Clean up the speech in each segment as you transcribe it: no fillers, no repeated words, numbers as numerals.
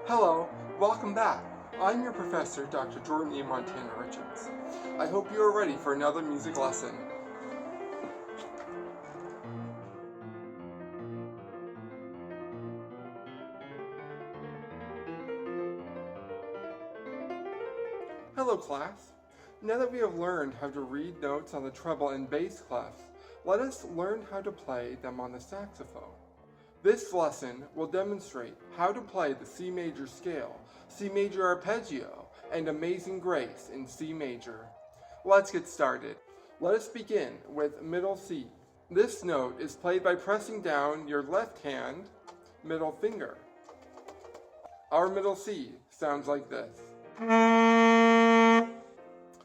Hello, welcome back. I'm your professor, Dr. Jordan E. Montana Richards. I hope you are ready for another music lesson. Hello, class. Now that we have learned how to read notes on the treble and bass clefs, let us learn how to play them on the saxophone. This lesson will demonstrate how to play the C major scale, C Major Arpeggio, and Amazing Grace in C major. Let's get started. Let us begin with middle C. This note is played by pressing down your left hand middle finger. Our middle C sounds like this.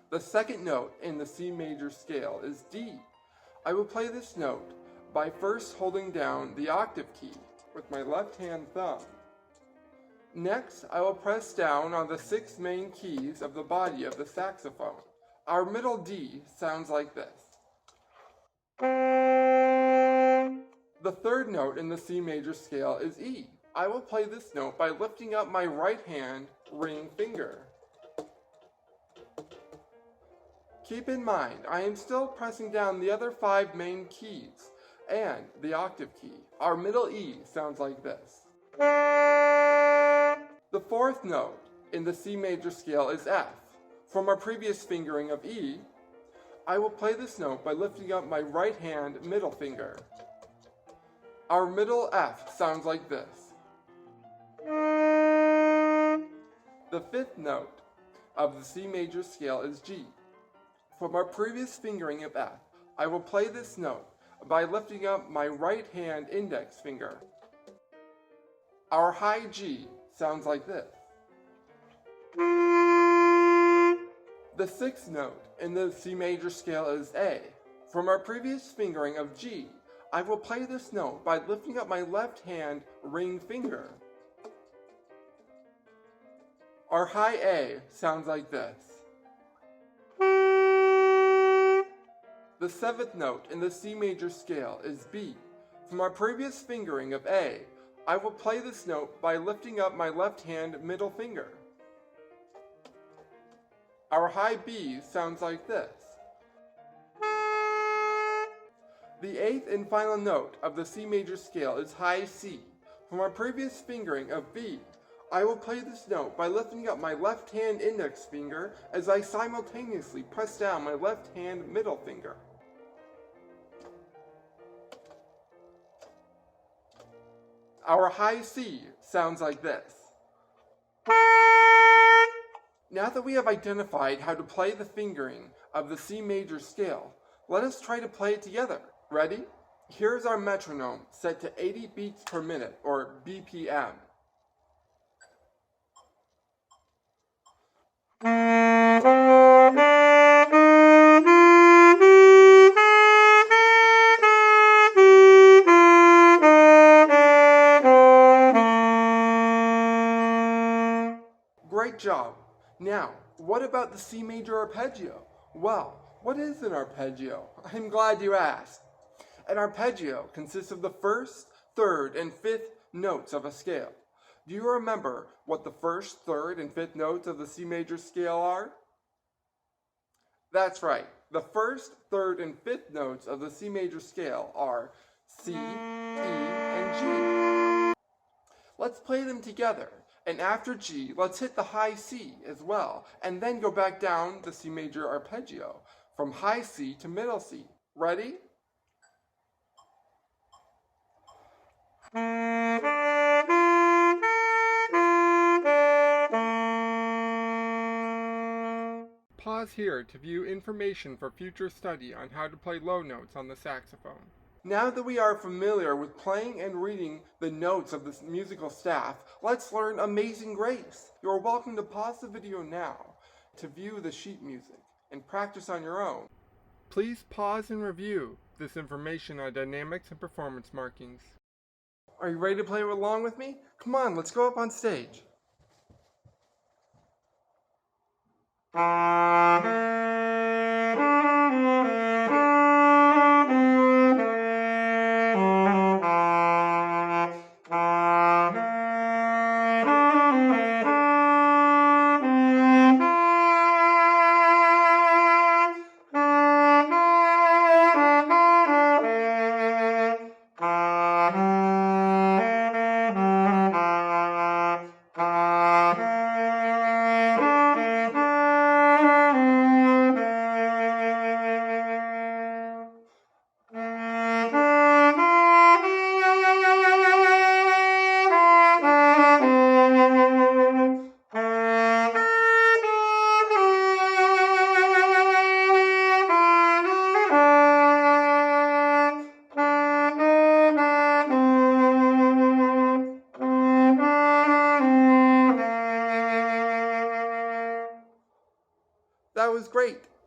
The second note in the C major scale is D. I will play this note by first holding down the octave key with my left hand thumb. Next, I will press down on the 6 main keys of the body of the saxophone. Our middle D sounds like this. The third note in the C major scale is E. I will play this note by lifting up my right hand ring finger. Keep in mind, I am still pressing down the other 5 main keys and the octave key. Our middle E sounds like this. The fourth note in the C major scale is F. From our previous fingering of E, I will play this note by lifting up my right hand middle finger. Our middle F sounds like this. The fifth note of the C major scale is G. From our previous fingering of F, I will play this note by lifting up my right hand index finger. Our high G sounds like this. The sixth note in the C major scale is A. From our previous fingering of G, I will play this note by lifting up my left hand ring finger. Our high A sounds like this. The seventh note in the C major scale is B. From our previous fingering of A, I will play this note by lifting up my left hand middle finger. Our high B sounds like this. The eighth and final note of the C major scale is high C. From our previous fingering of B, I will play this note by lifting up my left hand index finger as I simultaneously press down my left hand middle finger. Our high C sounds like this. Now that we have identified how to play the fingering of the C major scale, let us try to play it together. Ready? Here's our metronome set to 80 beats per minute, or BPM. Great job! Now, what about the C major arpeggio? Well, what is an arpeggio? I'm glad you asked. An arpeggio consists of the first, third, and fifth notes of a scale. Do you remember what the first, third, and fifth notes of the C major scale are? That's right. The first, third, and fifth notes of the C major scale are C, E, and G. Let's play them together. And after G, let's hit the high C as well, and then go back down the C major arpeggio, from high C to middle C. Ready? Pause here to view information for future study on how to play low notes on the saxophone. Now that we are familiar with playing and reading the notes of the musical staff, let's learn Amazing Grace. You're welcome to pause the video now to view the sheet music and practice on your own. Please pause and review this information on dynamics and performance markings. Are you ready to play along with me? Come on, let's go up on stage.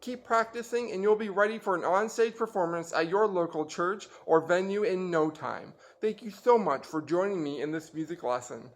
Keep practicing and you'll be ready for an on-stage performance at your local church or venue in no time. Thank you so much for joining me in this music lesson.